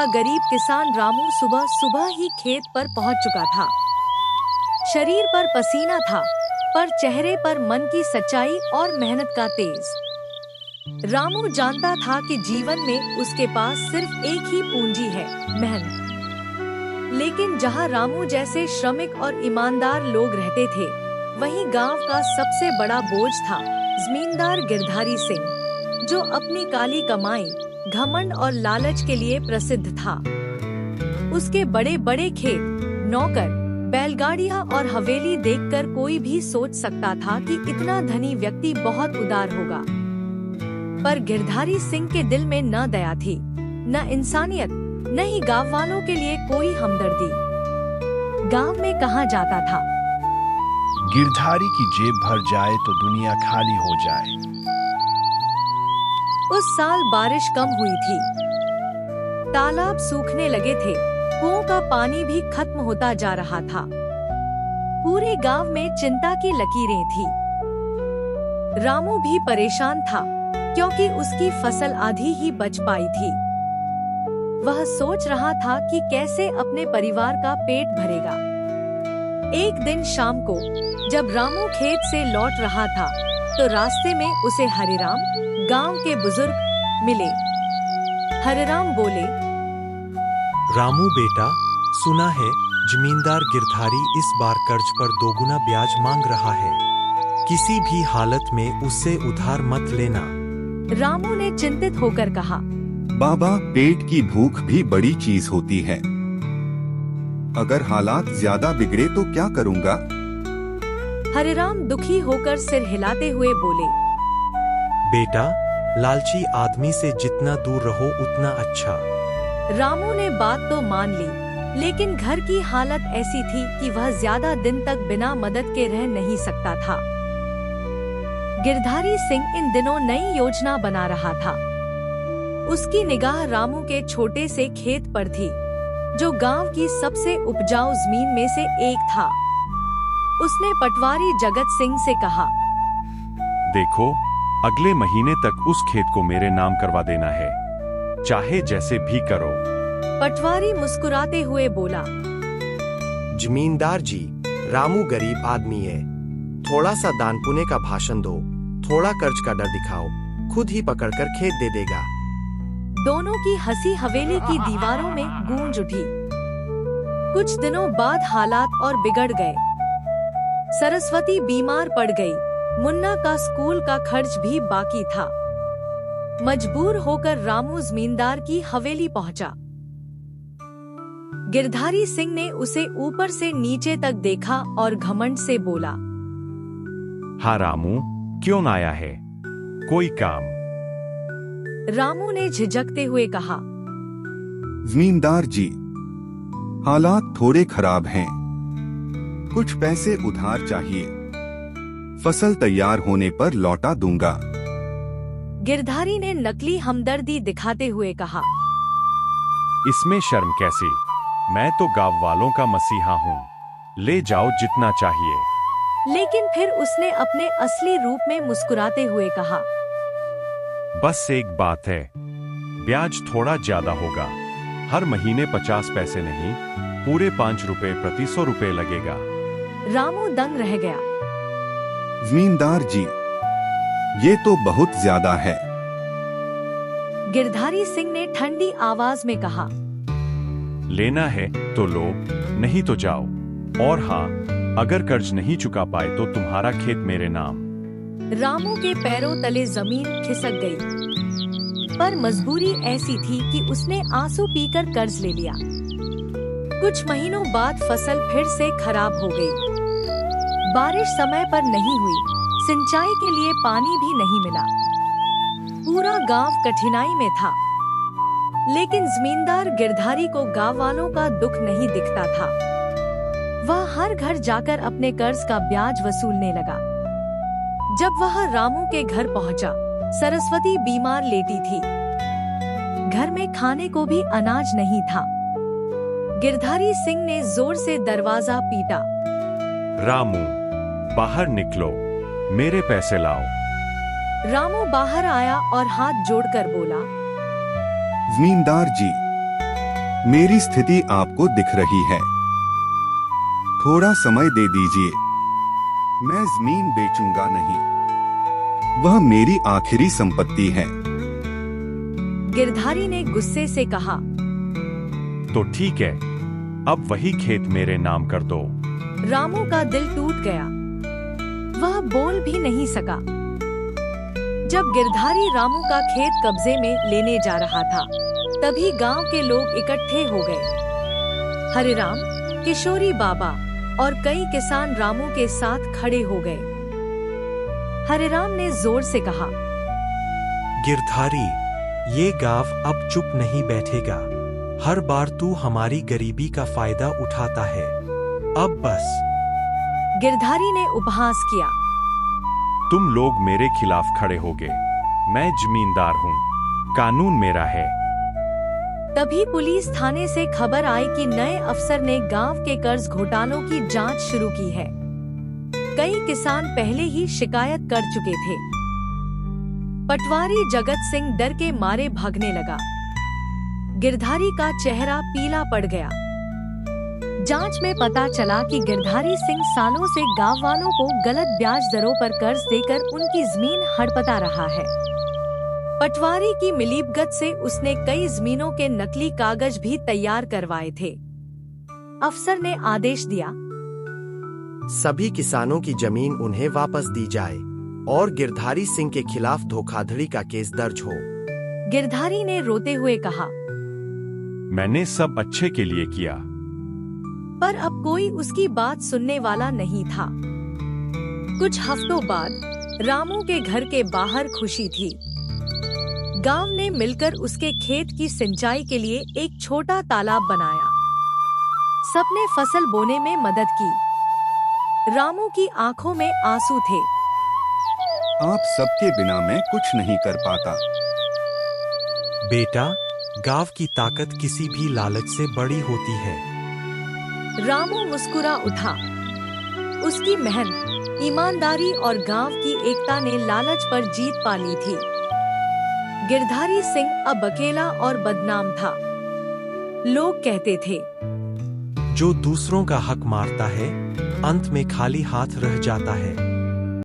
गरीब किसान रामू सुबह सुबह ही खेत पर पहुंच चुका था। शरीर पर पसीना था, पर चेहरे पर मन की सच्चाई और मेहनत का तेज। रामू जानता था कि जीवन में उसके पास सिर्फ एक ही पूंजी है, मेहनत। लेकिन जहां रामू जैसे श्रमिक और ईमानदार लोग रहते थे, वहीं गांव का सबसे बड़ा बोझ था जमींदार गिरधारी सिंह, जो अपनी काली कमाई, घमंड और लालच के लिए प्रसिद्ध था। उसके बड़े बड़े खेत, नौकर, बैलगाड़ियां और हवेली देखकर कोई भी सोच सकता था कि इतना धनी व्यक्ति बहुत उदार होगा। पर गिरधारी सिंह के दिल में न दया थी, न इंसानियत, न ही गांव वालों के लिए कोई हमदर्दी। गांव में कहा जाता था, गिरधारी की जेब भर जाए तो दुनिया खाली हो जाए। उस साल बारिश कम हुई थी, तालाब सूखने लगे थे, कुओं का पानी भी खत्म होता जा रहा था। पूरे गांव में चिंता की लकीरें थी। रामू भी परेशान था, क्योंकि उसकी फसल आधी ही बच पाई थी। वह सोच रहा था कि कैसे अपने परिवार का पेट भरेगा। एक दिन शाम को जब रामू खेत से लौट रहा था, तो रास्ते में उसे हरिराम, गांव के बुजुर्ग, मिले। हरिराम बोले, रामू बेटा, सुना है जमींदार गिरधारी इस बार कर्ज पर दोगुना ब्याज मांग रहा है। किसी भी हालत में उससे उधार मत लेना। रामू ने चिंतित होकर कहा, बाबा, पेट की भूख भी बड़ी चीज होती है। अगर हालात ज्यादा बिगड़े तो क्या करूंगा? हरिराम दुखी होकर सिर हिलाते हुए बोले, बेटा, लालची आदमी से जितना दूर रहो उतना अच्छा। रामू ने बात तो मान ली, लेकिन घर की हालत ऐसी थी कि वह ज्यादा दिन तक बिना मदद के रह नहीं सकता था। गिरधारी सिंह इन दिनों नई योजना बना रहा था। उसकी निगाह रामू के छोटे से खेत पर थी, जो गांव की सबसे उपजाऊ जमीन में से एक था। उसने पटवारी जगत सिंह से कहा, देखो, अगले महीने तक उस खेत को मेरे नाम करवा देना है, चाहे जैसे भी करो। पटवारी मुस्कुराते हुए बोला, जमींदार जी, रामू गरीब आदमी है। थोड़ा सा दान पुण्य का भाषण दो, थोड़ा कर्ज का डर दिखाओ, खुद ही पकड़कर खेत दे देगा। दोनों की हंसी हवेली की दीवारों में गूंज उठी। कुछ दिनों बाद हालात और बिगड़ गए। सरस्वती बीमार पड़ गई। मुन्ना का स्कूल का खर्च भी बाकी था। मजबूर होकर रामू जमींदार की हवेली पहुंचा। गिरधारी सिंह ने उसे ऊपर से नीचे तक देखा और घमंड से बोला, हाँ रामू, क्यों न आया है? कोई काम? रामू ने झिझकते हुए कहा, जमींदार जी, हालात थोड़े खराब हैं। कुछ पैसे उधार चाहिए। फसल तैयार होने पर लौटा दूंगा। गिरधारी ने नकली हमदर्दी दिखाते हुए कहा, इसमें शर्म कैसी? मैं तो गांव वालों का मसीहा हूँ, ले जाओ जितना चाहिए। लेकिन फिर उसने अपने असली रूप में मुस्कुराते हुए कहा, बस एक बात है, ब्याज थोड़ा ज्यादा होगा। हर महीने 50 पैसे नहीं, पूरे 5 रुपए प्रति 100 रुपए लगेगा। रामू दंग रह गया। जमींदार जी, ये तो बहुत ज्यादा है। गिरधारी सिंह ने ठंडी आवाज में कहा, लेना है तो लो, नहीं तो जाओ। और हाँ, अगर कर्ज नहीं चुका पाए तो तुम्हारा खेत मेरे नाम। रामू के पैरों तले जमीन खिसक गई, पर मजबूरी ऐसी थी कि उसने आंसू पीकर कर्ज ले लिया। कुछ महीनों बाद फसल फिर से खराब हो गई। बारिश समय पर नहीं हुई, सिंचाई के लिए पानी भी नहीं मिला। पूरा गांव कठिनाई में था। लेकिन जमींदार गिरधारी को गांव वालों का दुख नहीं दिखता था। वह हर घर जाकर अपने कर्ज का ब्याज वसूलने लगा। जब वह रामू के घर पहुंचा, सरस्वती बीमार लेटी थी। घर में खाने को भी अनाज नहीं था। गिरधारी सिंह ने जोर से दरवाजा पीटा। रामू, बाहर निकलो, मेरे पैसे लाओ। रामू बाहर आया और हाथ जोड़कर बोला, जमींदार जी, मेरी स्थिति आपको दिख रही है। थोड़ा समय दे दीजिए। मैं जमीन बेचूंगा नहीं। वह मेरी आखिरी संपत्ति है। गिरधारी ने गुस्से से कहा। तो ठीक है, अब वही खेत मेरे नाम कर दो। रामू का दिल टूट गया। वह बोल भी नहीं सका। जब गिरधारी रामू का खेत कब्जे में लेने जा रहा था, तभी गांव के लोग इकट्ठे हो गए। हरिराम, किशोरी बाबा और कई किसान रामू के साथ खड़े हो गए। हरिराम ने जोर से कहा, गिरधारी, ये गांव अब चुप नहीं बैठेगा। हर बार तू हमारी गरीबी का फायदा उठाता है। अब बस। गिरधारी ने उपहास किया। तुम लोग मेरे खिलाफ खड़े होगे। मैं जमींदार हूँ, कानून मेरा है। तभी पुलिस थाने से खबर आई कि नए अफसर ने गांव के कर्ज घोटालों की जांच शुरू की है। कई किसान पहले ही शिकायत कर चुके थे। पटवारी जगत सिंह डर के मारे भागने लगा। गिरधारी का चेहरा पीला पड़ गया। जांच में पता चला कि गिरधारी सिंह सालों से गांव वालों को गलत ब्याज दरों पर कर्ज देकर उनकी जमीन हड़पता रहा है। पटवारी की मिलीभगत से उसने कई जमीनों के नकली कागज भी तैयार करवाए थे। अफसर ने आदेश दिया, सभी किसानों की जमीन उन्हें वापस दी जाए और गिरधारी सिंह के खिलाफ धोखाधड़ी का केस दर्ज हो। गिरधारी ने रोते हुए कहा, मैंने सब अच्छे के लिए किया। पर अब कोई उसकी बात सुनने वाला नहीं था। कुछ हफ्तों बाद रामू के घर के बाहर खुशी थी। गांव ने मिलकर उसके खेत की सिंचाई के लिए एक छोटा तालाब बनाया। सबने फसल बोने में मदद की। रामू की आंखों में आंसू थे। आप सबके बिना मैं कुछ नहीं कर पाता। बेटा, गांव की ताकत किसी भी लालच से बड़ी होती है। रामू मुस्कुरा उठा। उसकी मेहनत, ईमानदारी और गांव की एकता ने लालच पर जीत पा ली थी। गिरधारी सिंह अब अकेला और बदनाम था। लोग कहते थे, जो दूसरों का हक मारता है, अंत में खाली हाथ रह जाता है।